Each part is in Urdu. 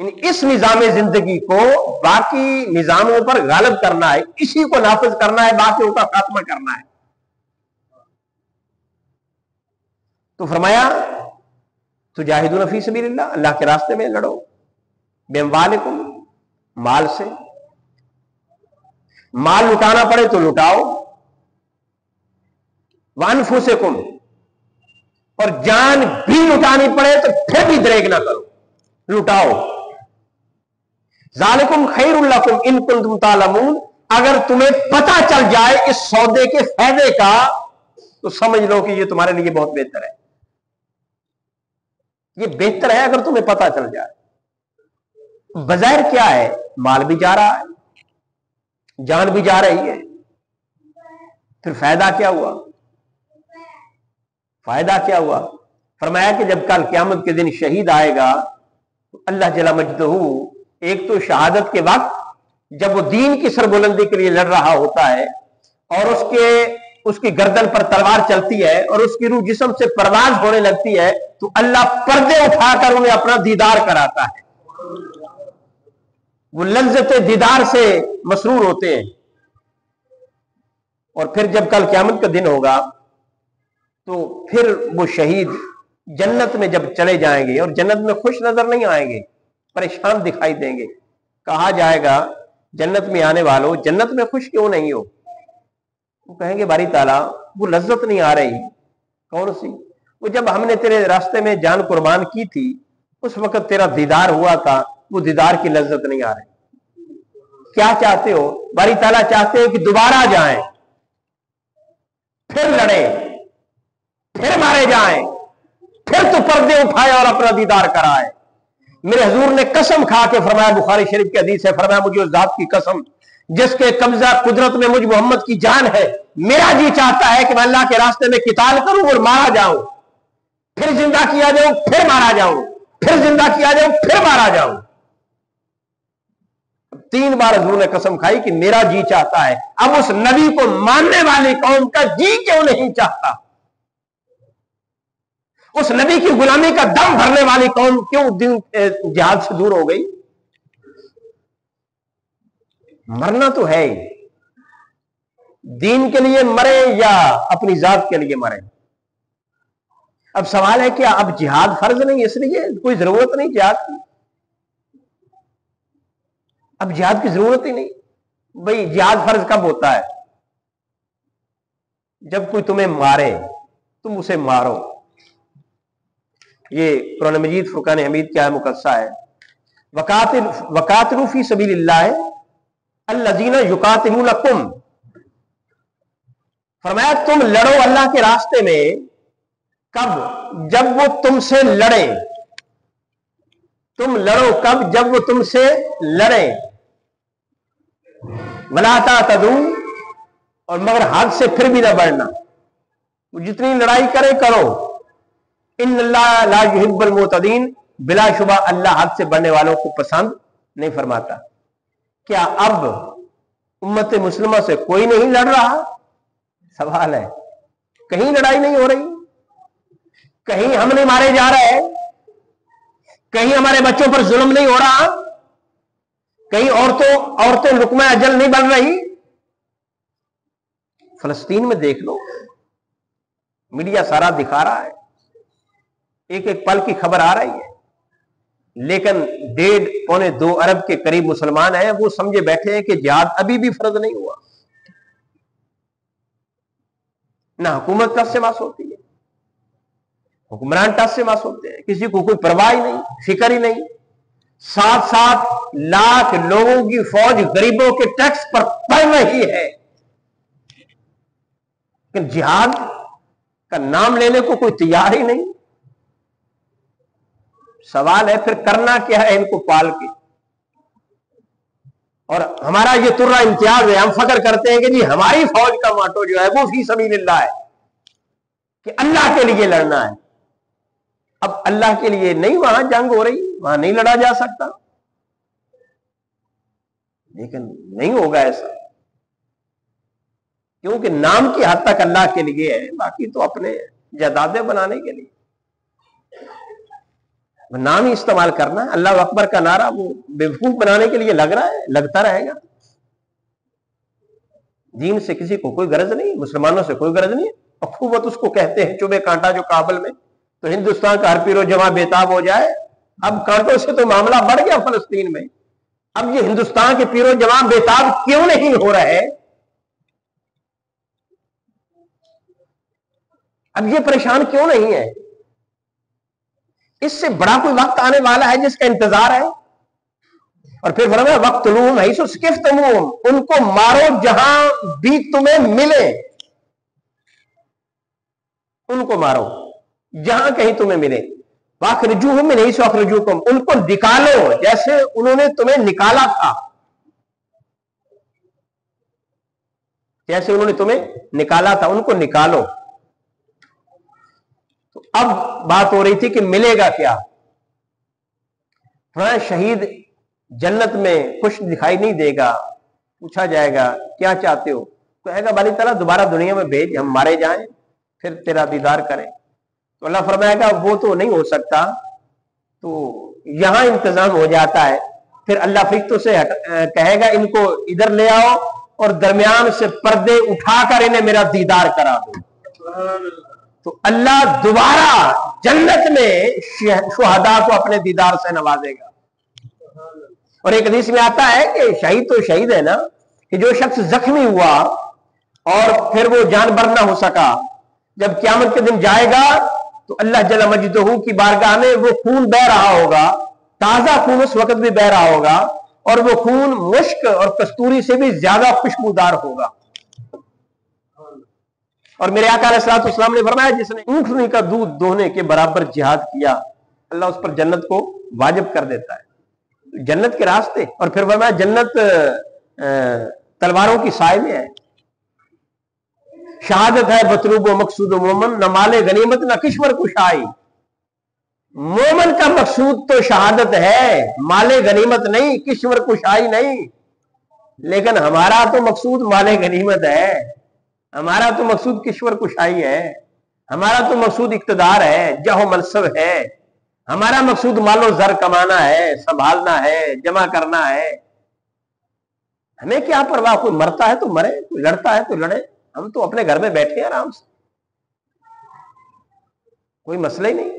اس نظام زندگی کو باقی نظاموں پر غالب کرنا ہے، اسی کو نافذ کرنا ہے، باقیوں کا خاتمہ کرنا ہے۔ تو فرمایا تجاہدون فی سبیل اللہ، اللہ کے راستے میں لڑو، باموالکم، مال سے، مال لٹانا پڑے تو لٹاؤ، وانفسکم، اور جان بھی لٹانی پڑے تو پھر بھی دریغ نہ کرو، لٹاؤ۔ ذالکم خیر لکم ان کنتم تعلمون، اگر تمہیں پتہ چل جائے اس سودے کے فائدے کا تو سمجھ لو کہ یہ تمہارے لیے بہت بہتر ہے، یہ بہتر ہے اگر تمہیں پتہ چل جائے۔ بظاہر کیا ہے، مال بھی جا رہا ہے، جان بھی جا رہی ہے، پھر فائدہ کیا ہوا؟ فائدہ کیا ہوا؟ فرمایا کہ جب کل قیامت کے دن شہید آئے گا تو اللہ جل مجدہ ایک تو شہادت کے وقت جب وہ دین کی سربلندی کے لیے لڑ رہا ہوتا ہے اور اس کی گردن پر تلوار چلتی ہے اور اس کی روح جسم سے پرواز ہونے لگتی ہے تو اللہ پردے اٹھا کر انہیں اپنا دیدار کراتا ہے، وہ لذت دیدار سے مسرور ہوتے ہیں۔ اور پھر جب کل قیامت کا دن ہوگا تو پھر وہ شہید جنت میں جب چلے جائیں گے اور جنت میں خوش نظر نہیں آئیں گے، پریشان دکھائی دیں گے۔ کہا جائے گا جنت میں آنے والوں جنت میں خوش کیوں نہیں ہو؟ وہ کہیں گے باری تعالیٰ وہ لذت نہیں آ رہی۔ کون سی؟ وہ جب ہم نے تیرے راستے میں جان قربان کی تھی اس وقت تیرا دیدار ہوا تھا، وہ دیدار کی لذت نہیں آ رہی۔ کیا چاہتے ہو؟ باری تعالیٰ چاہتے ہو کہ دوبارہ جائیں، پھر لڑیں، پھر مارے جائیں، پھر تو پردے اٹھائے اور اپنا دیدار کرائے۔ میرے حضور نے قسم کھا کے فرمایا، بخاری شریف کی حدیث ہے، فرمایا مجھے اس ذات کی قسم جس کے قبضہ قدرت میں مجھ محمد کی جان ہے، میرا جی چاہتا ہے کہ میں اللہ کے راستے میں قتال کروں اور مارا جاؤں، پھر زندہ کیا جاؤں، پھر مارا جاؤں، پھر زندہ کیا جاؤں، پھر مارا جاؤں۔ 3 بار حضور نے قسم کھائی کہ میرا جی چاہتا ہے۔ اب اس نبی کو ماننے والی قوم کا جی کیوں نہیں چاہتا؟ اس نبی کی غلامی کا دم بھرنے والی قوم کیوں دن جہاد سے دور ہو گئی؟ مرنا تو ہے ہی، دین کے لیے مرے یا اپنی ذات کے لیے مرے۔ اب سوال ہے کیا اب جہاد فرض نہیں، اس لیے کوئی ضرورت نہیں جہاد کی؟ اب جہاد کی ضرورت ہی نہیں۔ بھئی جہاد فرض کب ہوتا ہے؟ جب کوئی تمہیں مارے، تم اسے مارو۔ یہ قرآن مجید فرقان حمید کیا ہے مقدسہ ہے، وقاتلوا فی سبیل اللہ الذین یقاتلونکم، فرمایا تم لڑو اللہ کے راستے میں، کب؟ جب وہ تم سے لڑیں۔ تم لڑو کب؟ جب وہ تم سے لڑیں۔ ولا تعتدوا، اور مگر حد سے پھر بھی نہ بڑھنا، وہ جتنی لڑائی کرے کرو۔ ان اللہ لا یحب المعتدین، بلا شبہ اللہ حد سے بڑھنے والوں کو پسند نہیں فرماتا۔ کیا اب امت مسلمہ سے کوئی نہیں لڑ رہا؟ سوال ہے، کہیں لڑائی نہیں ہو رہی؟ کہیں ہم نہیں مارے جا رہے؟ کہیں ہمارے بچوں پر ظلم نہیں ہو رہا؟ کہیں عورتیں لقمہ اجل نہیں بن رہی؟ فلسطین میں دیکھ لو، میڈیا سارا دکھا رہا ہے، ایک ایک پل کی خبر آ رہی ہے، لیکن 1.5-2 ارب کے قریب مسلمان ہیں، وہ سمجھے بیٹھے ہیں کہ جہاد ابھی بھی فرض نہیں ہوا۔ نہ حکومت ٹس سے مس ہوتی ہے، حکمران ٹس سے مس ہوتے ہیں، کسی کو کوئی پرواہ ہی نہیں، فکر ہی نہیں۔ 7 لاکھ لوگوں کی فوج غریبوں کے ٹیکس پر پڑ رہی ہے، لیکن جہاد کا نام لینے کو کوئی تیار ہی نہیں۔ سوال ہے پھر کرنا کیا ہے ان کو پال کے؟ اور ہمارا یہ ترا امتیاز ہے، ہم فخر کرتے ہیں کہ جی ہماری فوج کا ماٹو جو ہے وہ فی سبیل اللہ ہے، کہ اللہ کے لیے لڑنا ہے۔ اب اللہ کے لیے نہیں وہاں جنگ ہو رہی، وہاں نہیں لڑا جا سکتا، لیکن نہیں ہوگا ایسا، کیونکہ نام کی حد تک اللہ کے لیے ہے، باقی تو اپنے جائیدادیں بنانے کے لیے۔ نام ہی استعمال کرنا ہے. اللہ اکبر کا نعرہ وہ بیوقوف بنانے کے لیے لگ رہا ہے, لگتا رہے گا. دین سے کسی کو کوئی غرض نہیں, مسلمانوں سے کوئی غرض نہیں. اخوت اس کو کہتے ہیں, چوبے کانٹا جو کابل میں, تو ہندوستان کا ہر پیر و جماع بےتاب ہو جائے. اب کانٹوں سے تو معاملہ بڑھ گیا فلسطین میں. اب یہ ہندوستان کے پیر و جماع بےتاب کیوں نہیں ہو رہے؟ اب یہ پریشان کیوں نہیں ہے؟ اس سے بڑا کوئی وقت آنے والا ہے جس کا انتظار ہے. اور پھر فرمایا وقتلوہم حیث ثقفتموہم, ان کو مارو جہاں بھی تمہیں ملے. ان کو مارو جہاں کہیں تمہیں ملے. واخرجوہم من حیث اخرجوکم, ان کو نکالو جیسے انہوں نے تمہیں نکالا تھا, جیسے انہوں نے تمہیں نکالا تھا ان کو نکالو. تو اب بات ہو رہی تھی کہ ملے گا کیا. شہید جنت میں کچھ دکھائی نہیں دے گا. پوچھا جائے گا کیا چاہتے ہو, تو کہے گا باری تعالیٰ دوبارہ دنیا میں بھیج, ہم مارے جائیں پھر تیرا دیدار کریں. تو اللہ فرمائے گا وہ تو نہیں ہو سکتا, تو یہاں انتظام ہو جاتا ہے. پھر اللہ فرشتوں سے کہے گا ان کو ادھر لے آؤ اور درمیان سے پردے اٹھا کر انہیں میرا دیدار کرا دو. تو اللہ دوبارہ جنت میں شہداء کو اپنے دیدار سے نوازے گا. اور ایک حدیث میں آتا ہے کہ شہید تو شہید ہے نا, کہ جو شخص زخمی ہوا اور پھر وہ جان بر نہ ہو سکا, جب قیامت کے دن جائے گا تو اللہ جل مجدہ کی بارگاہ میں وہ خون بہ رہا ہوگا, تازہ خون اس وقت بھی بہ رہا ہوگا, اور وہ خون مشک اور کستوری سے بھی زیادہ خوشبودار ہوگا. اور میرے آقا علیہ الصلوۃ والسلام نے فرمایا جس نے اونٹنی کا دودھ دوہنے کے برابر جہاد کیا, اللہ اس پر جنت کو واجب کر دیتا ہے, جنت کے راستے. اور پھر فرمایا جنت تلواروں کی سائے میں ہے. شہادت ہے مطلوب و مقصود و مومن, نہ مال غنیمت نہ کشور کشائی. مومن کا مقصود تو شہادت ہے, مال غنیمت نہیں, کشور کشائی نہیں. لیکن ہمارا تو مقصود مال غنیمت ہے, ہمارا تو مقصود کشور کشائی ہے, ہمارا تو مقصود اقتدار ہے, جاہ و منصب ہے, ہمارا مقصود مال و زر کمانا ہے, سنبھالنا ہے, جمع کرنا ہے. ہمیں کیا پرواہ, کوئی مرتا ہے تو مرے, کوئی لڑتا ہے تو لڑے, ہم تو اپنے گھر میں بیٹھے ہیں آرام سے, کوئی مسئلہ ہی نہیں.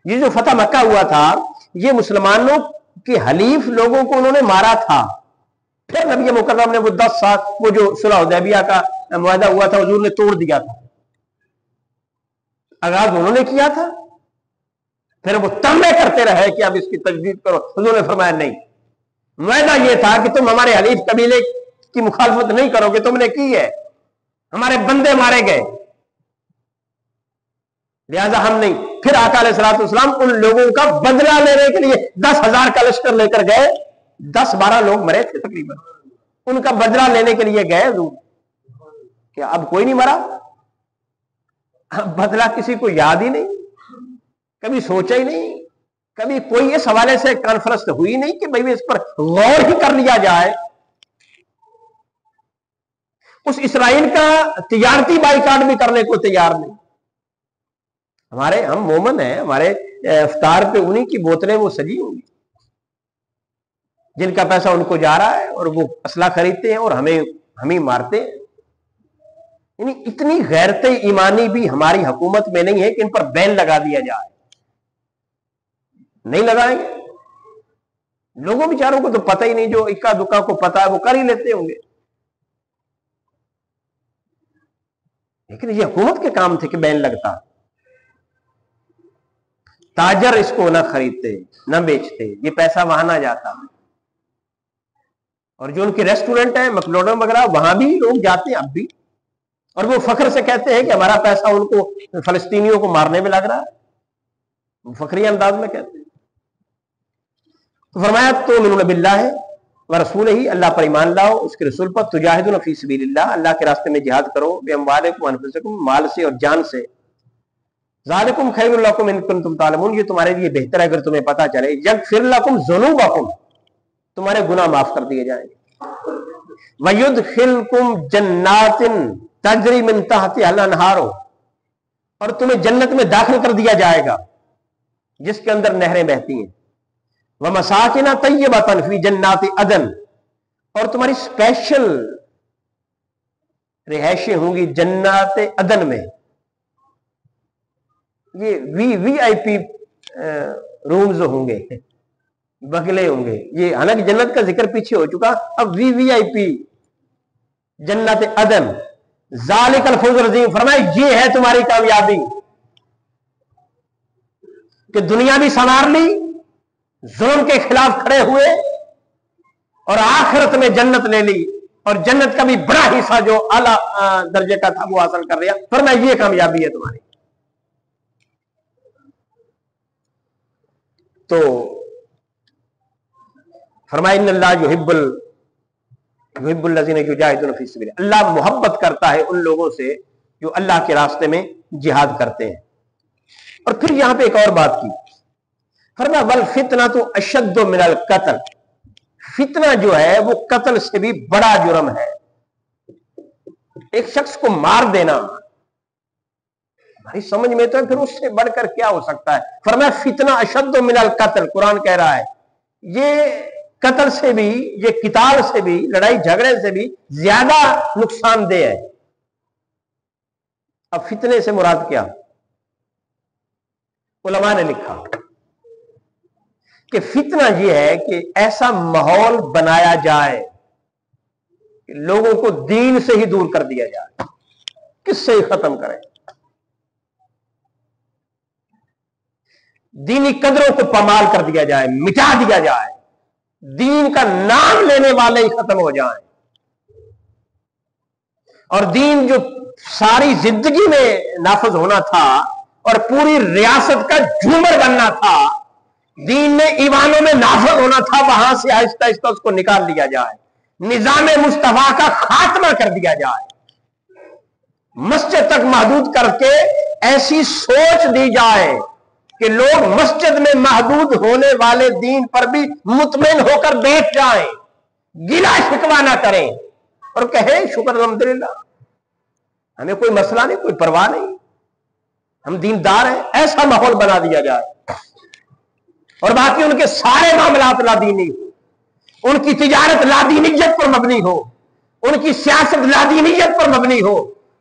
یہ جو فتح مکہ ہوا تھا یہ مسلمانوں کے حلیف لوگوں کو انہوں نے مارا تھا. پھر نبی مکرم نے وہ 10 سال وہ جو صلح حدیبیہ کا معاہدہ ہوا تھا حضور نے توڑ دیا تھا. آغاز انہوں نے کیا تھا, پھر وہ تمبے کرتے رہے کہ اب اس کی تجدید کرو. حضور نے فرمایا نہیں, معاہدہ یہ تھا کہ تم ہمارے حلیف قبیلے کی مخالفت نہیں کرو گے, تم نے کی ہے, ہمارے بندے مارے گئے, لہذا ہم نہیں. پھر آقا علیہ الصلوۃ والسلام ان لوگوں کا بدلہ لینے کے لیے 10,000 کا لشکر لے کر گئے. 10-12 لوگ مرے تھے تقریباً, ان کا بدلہ لینے کے لیے گئے حضور. کہ اب کوئی نہیں مرا, بدلہ کسی کو یاد ہی نہیں, کبھی سوچا ہی نہیں, کبھی کوئی اس حوالے سے کانفرنس ہوئی نہیں کہ بھئی اس پر غور ہی کر لیا جائے. اس اسرائیل کا تجارتی بائیکاٹ بھی کرنے کو تیار نہیں. ہم مومن ہیں, ہمارے افطار پہ انہی کی بوتلیں وہ سجی ہوں گی جن کا پیسہ ان کو جا رہا ہے, اور وہ اسلحہ خریدتے ہیں اور ہمیں مارتے ہیں. یعنی اتنی غیرت ایمانی بھی ہماری حکومت میں نہیں ہے کہ ان پر بین لگا دیا جائے. نہیں لگائیں گے. لوگوں بیچاروں کو تو پتہ ہی نہیں, جو اکا دکا کو پتا ہے وہ کر ہی لیتے ہوں گے. لیکن یہ حکومت کے کام تھے کہ بین لگتا. تاجر اس کو نہ خریدتے نہ بیچتے, یہ پیسہ وہاں نہ جاتا. اور جو ان کے ریسٹورنٹ ہیں مکلوڈن وغیرہ, وہاں بھی لوگ جاتے ہیں اب بھی, اور وہ فخر سے کہتے ہیں کہ ہمارا پیسہ ان کو فلسطینیوں کو مارنے میں لگ رہا ہے, فخری انداز میں کہتے ہیں. تو فرمایا تو منون باللہ و رسول ہی, اللہ پر ایمان لاؤ, اس کے رسول پر, تجاہدون فی سبیل اللہ, اللہ کے راستے میں جہاد کرو, باموالکم وانفسکم, مال سے اور جان سے. ذالکم خیر لکم ان کنتم تعلمون, یہ تمہارے لیے بہتر ہے اگر تمہیں پتا چلے. یغفر لکم ذنوبکم, تمہارے گناہ معاف کر دیے جائیں گے. وَيُدْخِلْكُمْ جَنَّاتٍ تَجْرِي مِن تَحْتِهَا الْأَنْهَارُ, اور تمہیں جنت میں داخل کر دیا جائے گا جس کے اندر نہریں بہتی ہیں، وَمَسَاكِنَ طَيِّبَةً فِي جَنَّاتِ عَدْنٍ، اور تمہاری اسپیشل رہائشیں ہوں گی جنات عدن میں. یہ وی آئی پی رومز ہوں گے، بگلے ہوں گے. یہ حالانکہ جنت کا ذکر پیچھے ہو چکا، اب وی آئی پی جنت عدن. ذالک الفوز العظیم، فرمائے یہ ہے تمہاری کامیابی کہ دنیا بھی سنوار لی، ظلم کے خلاف کھڑے ہوئے، اور آخرت میں جنت لے لی، اور جنت کا بھی بڑا حصہ جو اعلیٰ درجے کا تھا وہ حاصل کر لیا. فرمائے یہ کامیابی ہے تمہاری. تو فرمائے ان اللہ یحب الذین یجاہدون فی سبیلہ، اللہ محبت کرتا ہے ان لوگوں سے جو اللہ کے راستے میں جہاد کرتے ہیں. اور پھر یہاں پہ ایک اور بات کی، فرمایا والفتنۃ اشد من القتل، فتنہ جو ہے وہ قتل سے بھی بڑا جرم ہے. ایک شخص کو مار دینا ہماری سمجھ میں تو ہے، پھر اس سے بڑھ کر کیا ہو سکتا ہے. فرمایا فتنہ اشد من القتل، قرآن کہہ رہا ہے یہ قتل سے بھی، یہ قتال سے بھی، لڑائی جھگڑے سے بھی زیادہ نقصان دہ ہے. اب فتنے سے مراد کیا؟ علماء نے لکھا کہ فتنہ یہ ہے کہ ایسا ماحول بنایا جائے کہ لوگوں کو دین سے ہی دور کر دیا جائے، کس سے ہی ختم کریں، دینی قدروں کو پامال کر دیا جائے، مٹا دیا جائے، دین کا نام لینے والے ہی ختم ہو جائیں، اور دین جو ساری زندگی میں نافذ ہونا تھا اور پوری ریاست کا جھومر بننا تھا، دین میں ایوانوں میں نافذ ہونا تھا، وہاں سے آہستہ آہستہ اس کو نکال لیا جائے، نظام مصطفیٰ کا خاتمہ کر دیا جائے، مسجد تک محدود کر کے ایسی سوچ دی جائے کہ لوگ مسجد میں محدود ہونے والے دین پر بھی مطمئن ہو کر بیٹھ جائیں، گلا شکوہ نہ کریں اور کہیں شکر الحمدللہ، ہمیں کوئی مسئلہ نہیں، کوئی پرواہ نہیں، ہم دیندار ہیں. ایسا ماحول بنا دیا جائے اور باقی ان کے سارے معاملات لادینی ہو، ان کی تجارت لادینیت پر مبنی ہو، ان کی سیاست لادینیت پر مبنی ہو،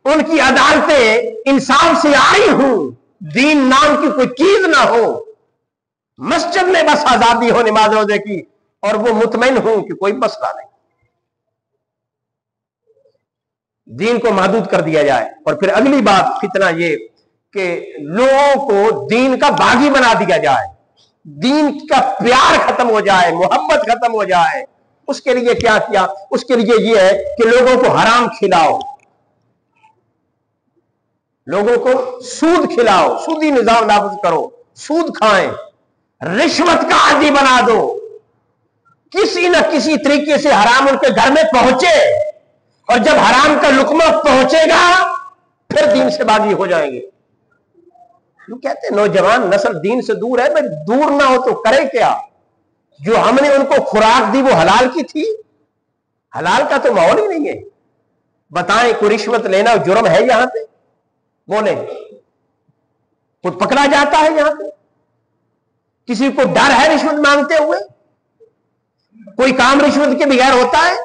ان کی عدالتیں انصاف سے آئی ہوں، دین نام کی کوئی چیز نہ ہو، مسجد میں بس آزادی ہو نماز روزے کی، اور وہ مطمئن ہوں کہ کوئی مسئلہ نہیں، دین کو محدود کر دیا جائے. اور پھر اگلی بات فتنہ یہ کہ لوگوں کو دین کا باغی بنا دیا جائے، دین کا پیار ختم ہو جائے، محبت ختم ہو جائے. اس کے لیے کیا کیا؟ اس کے لیے یہ ہے کہ لوگوں کو حرام کھلاؤ، لوگوں کو سود کھلاؤ، سودی نظام نافذ کرو، سود کھائیں، رشوت کا عادی بنا دو، کسی نہ کسی طریقے سے حرام ان کے گھر میں پہنچے، اور جب حرام کا لقمہ پہنچے گا پھر دین سے باغی ہو جائیں گے. کہتے ہیں نوجوان نسل دین سے دور ہے، بھائی دور نہ ہو تو کرے کیا؟ جو ہم نے ان کو خوراک دی وہ حلال کی تھی، حلال کا تو ماحول ہی نہیں ہے. بتائیں کوئی رشوت لینا جرم ہے یہاں پہ؟ بولیں کوئی پکڑا جاتا ہے یہاں پہ؟ کسی کو ڈر ہے رشوت مانگتے ہوئے؟ کوئی کام رشوت کے بغیر ہوتا ہے؟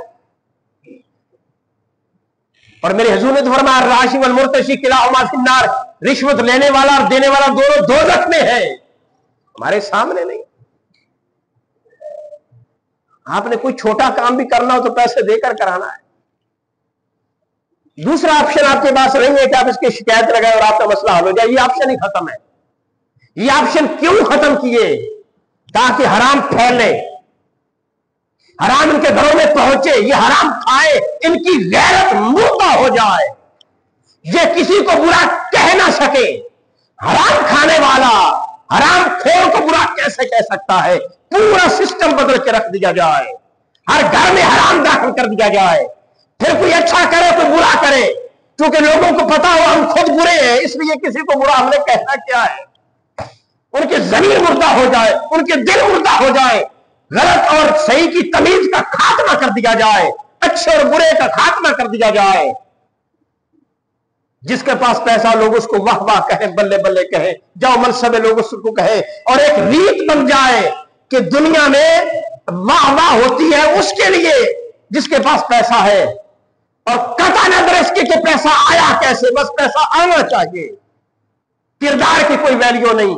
اور میرے حضور نے تو فرمایا الراشی والمرتشی کلاہما فی النار، رشوت لینے والا اور دینے والا دونوں دوزخ میں ہے. ہمارے سامنے نہیں. آپ نے کوئی چھوٹا کام بھی کرنا ہو تو پیسے دے کر کرانا ہے. دوسرا آپشن آپ کے پاس نہیں ہے کہ آپ اس کی شکایت لگائیں اور آپ کا مسئلہ حل ہو جائے. یہ آپشن ہی ختم ہے. یہ آپشن کیوں ختم کیے؟ تاکہ حرام پھیلے، حرام ان کے گھروں میں پہنچے، یہ حرام کھائے، ان کی غیرت مردہ ہو جائے، یہ کسی کو برا کہہ نہ سکے. حرام کھانے والا حرام خور کو برا کیسے کہہ سکتا ہے؟ پورا سسٹم بدل کے رکھ دیا جائے، ہر گھر میں حرام داخل کر دیا جائے. پھر کوئی اچھا کرے کوئی برا کرے، کیونکہ لوگوں کو پتا ہو ہم خود برے ہیں، اس لیے کسی کو برا ہم نے کہنا کیا ہے. ان کے ضمیر مردہ ہو جائے، ان کے دل مردہ ہو جائے، غلط اور صحیح کی تمیز کا خاتمہ کر دیا جائے، اچھے اور برے کا خاتمہ کر دیا جائے. جس کے پاس پیسہ لوگ اس کو واہ واہ کہیں، بلے بلے کہیں، جاؤ منصب لوگ اس کو کہیں، اور ایک ریت بن جائے کہ دنیا میں واہ واہ ہوتی ہے اس کے لیے جس کے پاس پیسہ ہے، اور قطع نظر اس کے کہ پیسہ آیا کیسے، بس پیسہ آنا چاہیے، کردار کی کوئی ویلیو نہیں،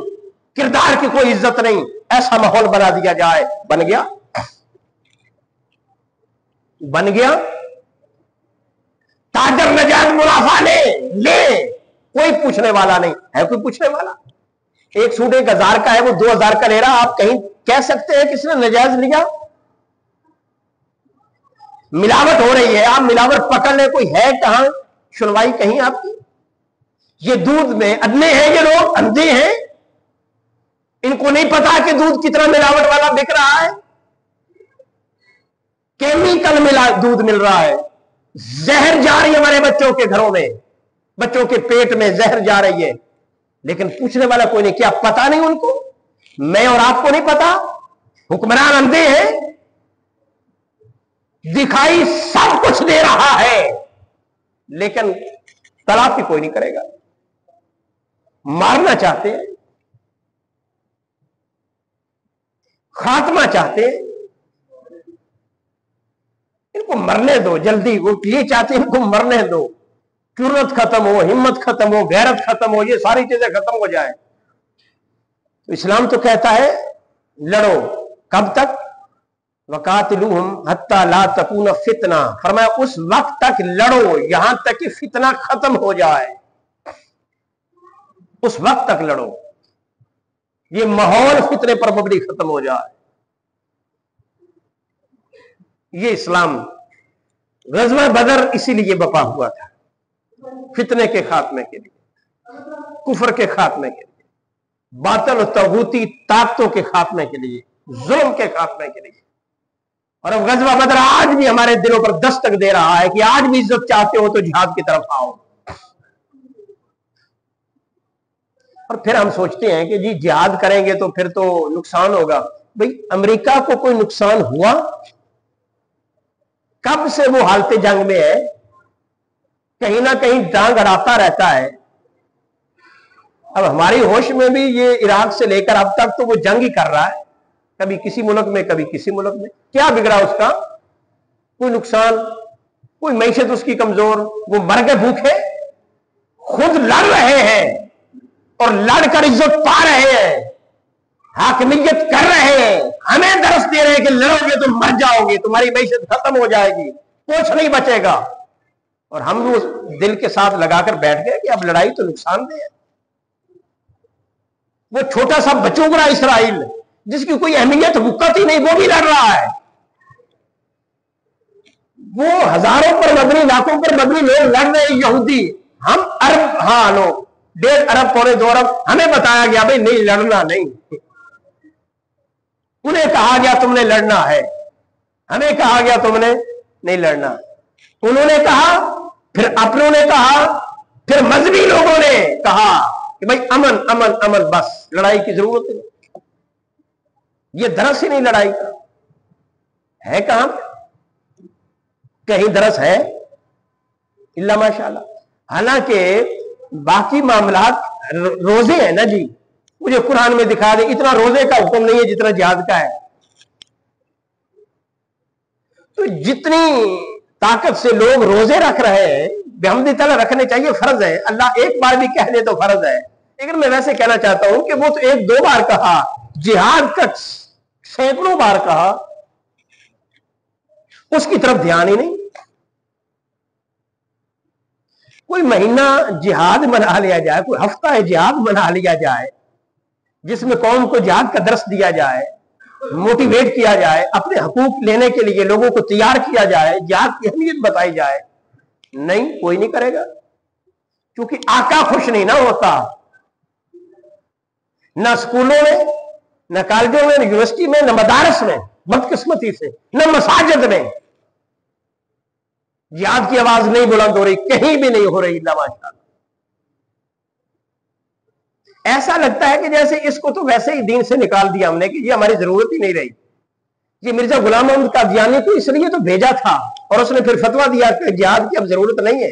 کردار کی کوئی عزت نہیں، ایسا ماحول بنا دیا جائے۔ بن گیا بن گیا تاجر نجائز منافع لے کوئی پوچھنے والا نہیں ہے، کوئی پوچھنے والا؟ ایک سوٹ 1000 کا ہے، وہ 2000 کا لے رہا، آپ کہیں کہہ سکتے ہیں کس نے نجائز لیا؟ ملاوٹ ہو رہی ہے، آپ ملاوٹ پکڑ لیں، کوئی ہے کہاں سنوائی کہیں آپ کی؟ یہ دودھ میں ادنے ہیں، یہ لوگ اندھے ہیں، ان کو نہیں پتا کہ دودھ کتنا ملاوٹ والا بک رہا ہے، کیمیکل ملا دودھ مل رہا ہے، زہر جا رہی ہے ہمارے بچوں کے گھروں میں، بچوں کے پیٹ میں زہر جا رہی ہے، لیکن پوچھنے والا کوئی نہیں۔ کیا پتا نہیں ان کو؟ میں اور آپ کو نہیں پتا؟ حکمران اندھے ہیں، دکھائی سب کچھ دے رہا ہے، لیکن تلافی کوئی نہیں کرے گا۔ مارنا چاہتے ہیں، خاتمہ چاہتے ہیں، ان کو مرنے دو جلدی، وہ یہ چاہتے ہیں ان کو مرنے دو، جرأت ختم ہو، ہمت ختم ہو، غیرت ختم ہو، یہ ساری چیزیں ختم ہو جائیں۔ تو اسلام تو کہتا ہے لڑو، کب تک؟ وَقَاتِلُوهُمْ حَتَّى لَا تَكُونَ فِتْنَةٌ، فرمایا اس وقت تک لڑو یہاں تک کہ فتنہ ختم ہو جائے، اس وقت تک لڑو، یہ ماحول فتنے پر مبنی ختم ہو جائے۔ یہ اسلام غزوہ بدر اسی لیے بپا ہوا تھا، فتنے کے خاتمے کے لیے، کفر کے خاتمے کے لیے، باطل و طاغوتی طاقتوں کے خاتمے کے لیے، ظلم کے خاتمے کے لیے۔ اور اب غزوہ بدر آج بھی ہمارے دلوں پر دستک دے رہا ہے کہ آج بھی عزت چاہتے ہو تو جہاد کی طرف آؤ۔ اور پھر ہم سوچتے ہیں کہ جی جہاد کریں گے تو پھر تو نقصان ہوگا۔ بھئی امریکہ کو کوئی نقصان ہوا؟ کب سے وہ حالت جنگ میں ہے، کہیں نہ کہیں ڈانگ اڑاتا رہتا ہے۔ اب ہماری ہوش میں بھی یہ عراق سے لے کر اب تک تو وہ جنگ ہی کر رہا ہے، کبھی کسی ملک میں کبھی کسی ملک میں۔ کیا بگڑا اس کا؟ کوئی نقصان؟ کوئی معیشت اس کی کمزور؟ وہ مر گئے بھوکے؟ خود لڑ رہے ہیں اور لڑ کر عزت پا رہے ہیں، حاکمیت کر رہے ہیں، ہمیں درس دے رہے ہیں کہ لڑو گے تو مر جاؤ گے، تمہاری معیشت ختم ہو جائے گی، کچھ نہیں بچے گا، اور ہم اس دل کے ساتھ لگا کر بیٹھ گئے کہ اب لڑائی تو نقصان دہ ہے۔ وہ چھوٹا سا بچوگڑا اسرائیل جس کی کوئی اہمیت وقت ہی نہیں، وہ بھی لڑ رہا ہے۔ وہ ہزاروں پر مبنی، لاکھوں پر مبنی لوگ لڑ رہے ہیں، یہودی، ہم ارب، ہاں لوگ 1.5 ارب پونے 2 ارب، ہمیں بتایا گیا بھائی نہیں لڑنا نہیں، انہیں کہا گیا تم نے لڑنا ہے، ہمیں کہا گیا تم نے نہیں لڑنا، انہوں نے کہا، پھر اپنوں نے کہا، پھر مذہبی لوگوں نے کہا کہ بھائی امن امن امن، بس لڑائی کی ضرورت نہیں۔ یہ درس ہی نہیں لڑائی کا ہے، کہاں کہیں درس ہے؟ الا ماشاءاللہ۔ حالانکہ باقی معاملات روزے ہیں نا جی، مجھے قرآن میں دکھا دیں، اتنا روزے کا حکم نہیں ہے جتنا جہاد کا ہے۔ تو جتنی طاقت سے لوگ روزے رکھ رہے ہیں، بحمد تعالیٰ رکھنے چاہیے، فرض ہے، اللہ ایک بار بھی کہہ دے تو فرض ہے، لیکن میں ویسے کہنا چاہتا ہوں کہ وہ تو 1-2 بار کہا، جہاد کا سینکڑوں بار کہا، اس کی طرف دھیان ہی نہیں۔ کوئی مہینہ جہاد منا لیا جائے، کوئی ہفتہ جہاد منا لیا جائے، جس میں قوم کو جہاد کا درس دیا جائے، موٹیویٹ کیا جائے، اپنے حقوق لینے کے لیے لوگوں کو تیار کیا جائے، جہاد کی اہمیت بتائی جائے، نہیں، کوئی نہیں کرے گا، کیونکہ آقا خوش نہیں نہ ہوتا۔ نہ اسکولوں میں، نہ کالجوں میں، نہ یونیورسٹی میں، نہ مدارس میں، بدقسمتی سے، نہ مساجد میں جہاد کی آواز نہیں بلند ہو رہی، کہیں بھی نہیں ہو رہی، اللہ ماشاءاللہ۔ ایسا لگتا ہے کہ جیسے اس کو تو ویسے ہی دین سے نکال دیا ہم نے کہ یہ ہماری ضرورت ہی نہیں رہی۔ یہ مرزا غلام محمد قادیانی کو اس لیے تو بھیجا تھا، اور اس نے پھر فتویٰ دیا کہ جہاد کی اب ضرورت نہیں ہے،